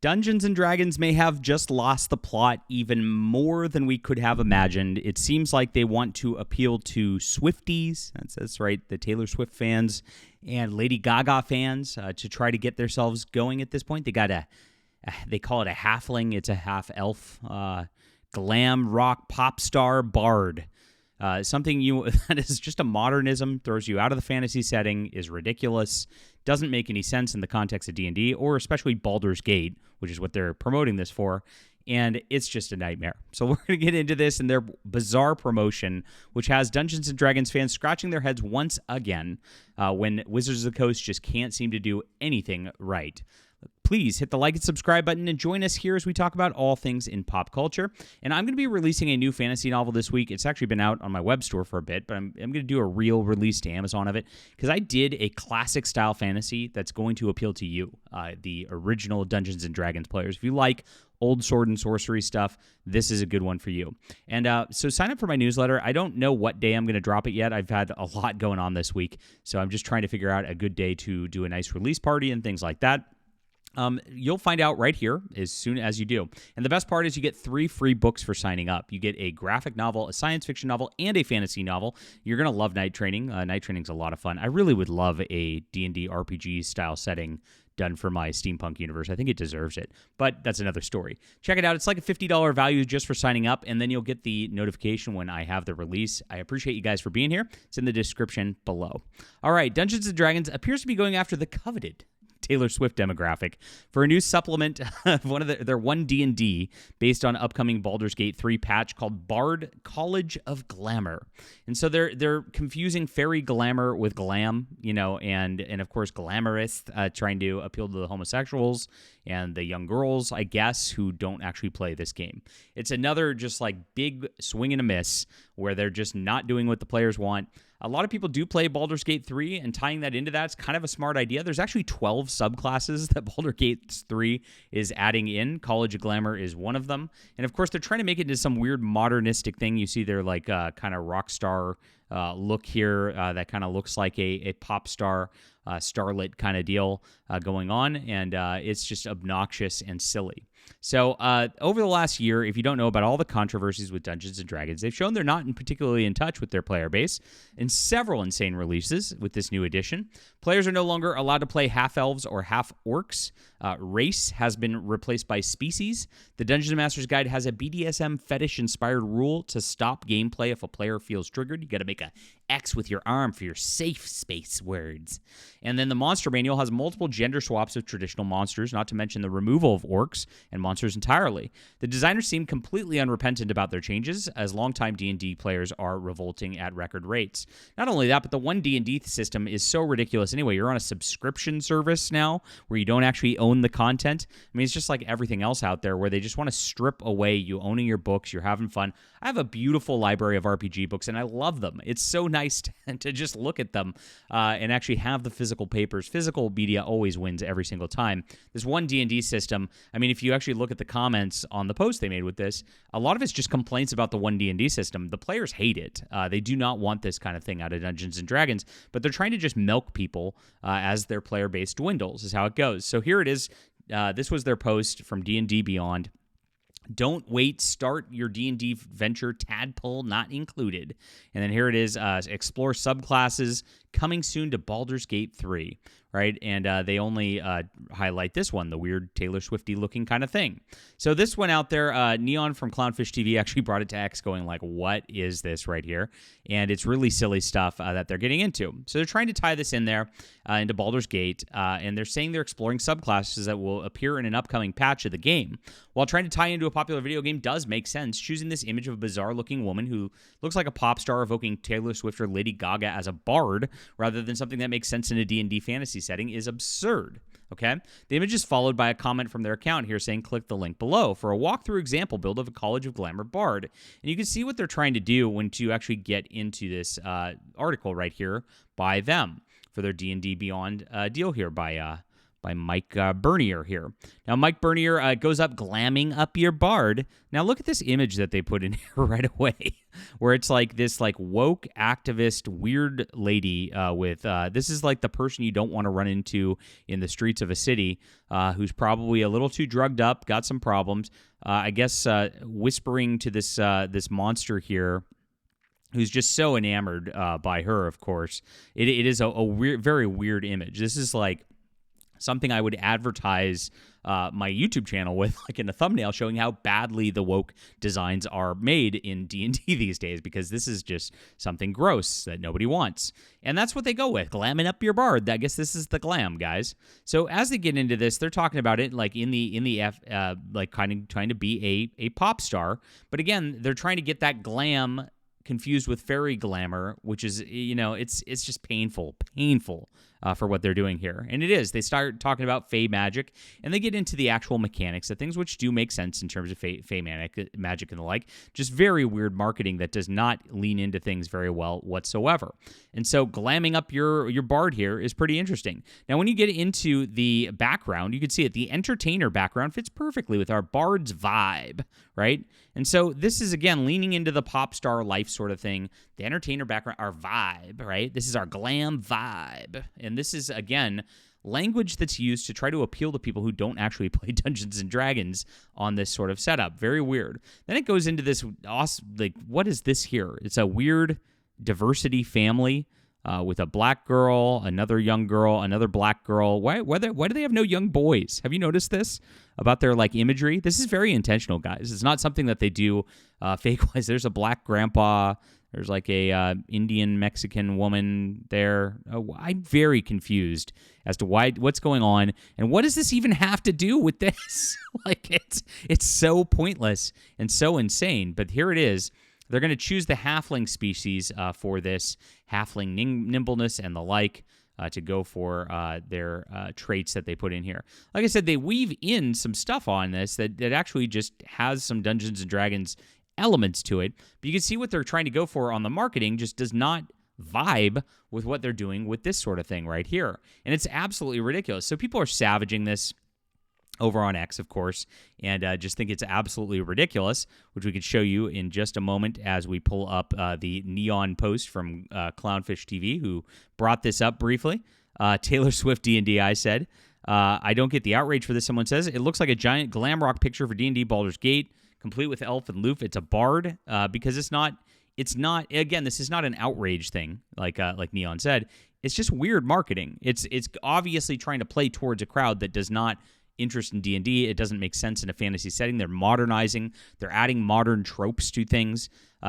Dungeons & Dragons may have just lost the plot even more than we could have imagined. It seems like they want to appeal to Swifties, that's right, the Taylor Swift fans, and Lady Gaga fans to try to get themselves going at this point. They got they call it a halfling. It's a half-elf glam rock pop star bard. Something that is just a modernism, throws you out of the fantasy setting, is ridiculous, doesn't make any sense in the context of D&D, or especially Baldur's Gate, which is what they're promoting this for, and it's just a nightmare. So we're going to get into this and their bizarre promotion, which has Dungeons & Dragons fans scratching their heads once again when Wizards of the Coast just can't seem to do anything right. Please hit the like and subscribe button and join us here as we talk about all things in pop culture. And I'm going to be releasing a new fantasy novel this week. It's actually been out on my web store for a bit, but I'm going to do a real release to Amazon of it because I did a classic style fantasy that's going to appeal to you, the original Dungeons & Dragons players. If you like old sword and sorcery stuff, this is a good one for you. And so sign up for my newsletter. I don't know what day I'm going to drop it yet. I've had a lot going on this week, so I'm just trying to figure out a good day to do a nice release party and things like that. You'll find out right here as soon as you do. And the best part is you get 3 free books for signing up. You get a graphic novel, a science fiction novel, and a fantasy novel. You're going to love Night Training. Night Training's a lot of fun. I really would love a D&D RPG style setting done for my steampunk universe. I think it deserves it, but that's another story. Check it out. It's like a $50 value just for signing up, and then you'll get the notification when I have the release. I appreciate you guys for being here. It's in the description below. All right, Dungeons & Dragons appears to be going after the coveted Taylor Swift demographic for a new supplement of one of their 1D&D based on upcoming Baldur's Gate 3 patch called Bard College of Glamour. And so they're confusing fairy glamour with glam, and of course glamorous, trying to appeal to the homosexuals and the young girls, I guess, who don't actually play this game. It's another just like big swing and a miss where they're just not doing what the players want. A lot of people do play Baldur's Gate 3, and tying that into that's kind of a smart idea. There's actually 12 subclasses that Baldur's Gate 3 is adding in. College of Glamour is one of them. And, of course, they're trying to make it into some weird modernistic thing. You see their, like, kind of rock star look here that kind of looks like a pop star, starlet kind of deal going on, and it's just obnoxious and silly. So over the last year, if you don't know about all the controversies with Dungeons & Dragons, they've shown they're not particularly in touch with their player base in several insane releases with this new edition. Players are no longer allowed to play half-elves or half-orcs. Race has been replaced by species. The Dungeon Master's Guide has a BDSM fetish-inspired rule to stop gameplay if a player feels triggered. You got to make a X with your arm for your safe space words. And then the Monster Manual has multiple gender swaps of traditional monsters, not to mention the removal of orcs and monsters entirely. The designers seem completely unrepentant about their changes, as longtime D&D players are revolting at record rates. Not only that, but the 1D&D system is so ridiculous anyway. You're on a subscription service now where you don't actually own the content. I mean, it's just like everything else out there where they just want to strip away you owning your books, you're having fun. I have a beautiful library of RPG books, and I love them. It's so nice to just look at them and actually have the physical papers. Physical media always wins every single time. This 1D&D system, I mean, if you actually look at the comments on the post they made with this, a lot of it's just complaints about the 1D&D system. The players hate it. They do not want this kind of thing out of Dungeons & Dragons, but they're trying to just milk people as their player base dwindles, is how it goes. So here it is. This was their post from D&D Beyond. Don't wait, start your D&D venture, tadpole not included. And then here it is, explore subclasses, coming soon to Baldur's Gate 3, right? And they only highlight this one, the weird Taylor Swifty looking kind of thing. So this went out there. Neon from Clownfish TV actually brought it to X going like, what is this right here? And it's really silly stuff that they're getting into. So they're trying to tie this in there into Baldur's Gate, and they're saying they're exploring subclasses that will appear in an upcoming patch of the game. While trying to tie into a popular video game does make sense, choosing this image of a bizarre-looking woman who looks like a pop star evoking Taylor Swift or Lady Gaga as a bard rather than something that makes sense in a D&D fantasy setting is absurd. Okay? The image is followed by a comment from their account here saying, click the link below for a walkthrough example build of a College of Glamour bard. And you can see what they're trying to do when you actually get into this article right here by them for their D&D Beyond deal here by by Mike Bernier here. Now, Mike Bernier goes up glamming up your bard. Now, look at this image that they put in here right away, where it's like this like woke activist weird lady with this is like the person you don't want to run into in the streets of a city, who's probably a little too drugged up, got some problems. I guess whispering to this monster here, who's just so enamored by her, of course. It is a weird, very weird image. This is like something I would advertise my YouTube channel with, like in a thumbnail, showing how badly the woke designs are made in D&D these days, because this is just something gross that nobody wants. And that's what they go with, glamming up your bard. I guess this is the glam, guys. So as they get into this, they're talking about it like like kind of trying to be a pop star. But again, they're trying to get that glam confused with fairy glamour, which is, it's just painful for what they're doing here. And it is. They start talking about fey magic, and they get into the actual mechanics of things, which do make sense in terms of fey magic and the like. Just very weird marketing that does not lean into things very well whatsoever. And so glamming up your bard here is pretty interesting. Now, when you get into the background, you can see it. The entertainer background fits perfectly with our bard's vibe, right? And so this is, again, leaning into the pop star life sort of thing. The entertainer background, our vibe, right? This is our glam vibe. And this is, again, language that's used to try to appeal to people who don't actually play Dungeons & Dragons on this sort of setup. Very weird. Then it goes into this awesome, like, what is this here? It's a weird diversity family with a black girl, another young girl, another black girl. Why do they have no young boys? Have you noticed this about their like imagery? This is very intentional, guys. It's not something that they do fake-wise. There's a black grandpa. There's like a Indian Mexican woman there. I'm very confused as to what's going on, and what does this even have to do with this? Like it's so pointless and so insane. But here it is. They're going to choose the halfling species for this, halfling nimbleness and the like, to go for their traits that they put in here. Like I said, they weave in some stuff on this that actually just has some Dungeons & Dragons elements to it. But you can see what they're trying to go for on the marketing just does not vibe with what they're doing with this sort of thing right here. And it's absolutely ridiculous. So people are savaging this over on X, of course, and just think it's absolutely ridiculous, which we could show you in just a moment as we pull up the neon post from Clownfish TV, who brought this up briefly. Taylor Swift D&D, I said. I don't get the outrage for this, someone says. It looks like a giant glam rock picture for D&D Baldur's Gate, complete with elf and loof. It's a bard, because it's not, again, this is not an outrage thing, like Neon said. It's just weird marketing. It's obviously trying to play towards a crowd that does not interest in D&D. It doesn't make sense in a fantasy setting. They're modernizing. They're adding modern tropes to things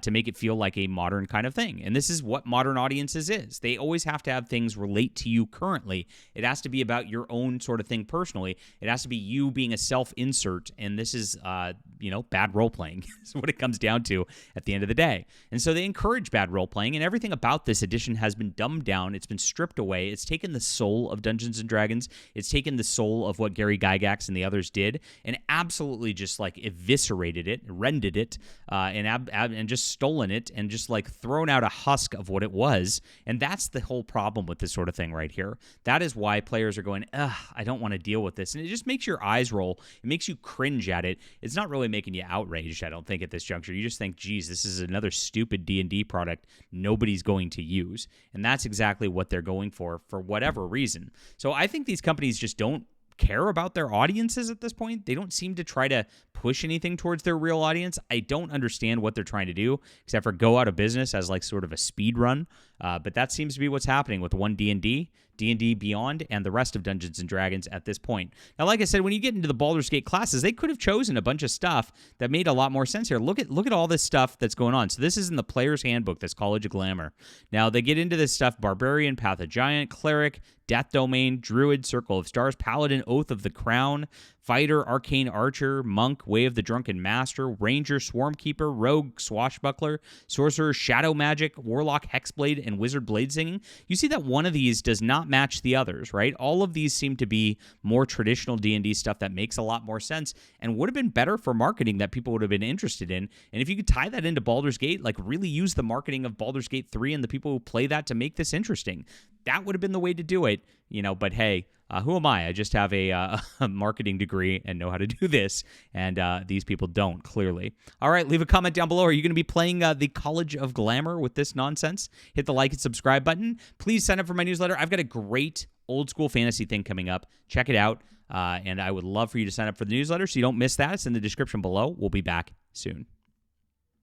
to make it feel like a modern kind of thing. And this is what modern audiences is. They always have to have things relate to you currently. It has to be about your own sort of thing personally. It has to be you being a self-insert. And this is, bad role-playing is what it comes down to at the end of the day. And so they encourage bad role-playing, and everything about this edition has been dumbed down. It's been stripped away. It's taken the soul of Dungeons & Dragons. It's taken the soul of what Gary Gygax and the others did and absolutely just like eviscerated it, rendered it, and just stolen it and just like thrown out a husk of what it was. And that's the whole problem with this sort of thing right here. That is why players are going, I don't want to deal with this. And it just makes your eyes roll. It makes you cringe at it. It's not really making you outraged, I don't think, at this juncture. You just think, geez, this is another stupid D&D product nobody's going to use. And that's exactly what they're going for whatever reason. So I think these companies just don't care about their audiences at this point. They don't seem to try to push anything towards their real audience. I don't understand what they're trying to do, except for go out of business as like sort of a speed run. But that seems to be what's happening with D&D Beyond, and the rest of Dungeons & Dragons at this point. Now, like I said, when you get into the Baldur's Gate classes, they could have chosen a bunch of stuff that made a lot more sense here. Look at all this stuff that's going on. So this is in the Player's Handbook, this College of Glamour. Now, they get into this stuff: Barbarian, Path of Giant, Cleric, Death Domain, Druid, Circle of Stars, Paladin, Oath of the Crown, Fighter, Arcane Archer, Monk, Way of the Drunken Master, Ranger, Swarmkeeper, Rogue, Swashbuckler, Sorcerer, Shadow Magic, Warlock, Hexblade, and Wizard Blade Singing. You see that one of these does not match the others, right? All of these seem to be more traditional D&D stuff that makes a lot more sense and would have been better for marketing that people would have been interested in. And if you could tie that into Baldur's Gate, like really use the marketing of Baldur's Gate 3 and the people who play that to make this interesting, that would have been the way to do it, but hey, Who am I? I just have a marketing degree and know how to do this, and these people don't, clearly. All right, leave a comment down below. Are you going to be playing the College of Glamour with this nonsense? Hit the like and subscribe button. Please sign up for my newsletter. I've got a great old school fantasy thing coming up. Check it out, and I would love for you to sign up for the newsletter so you don't miss that. It's in the description below. We'll be back soon.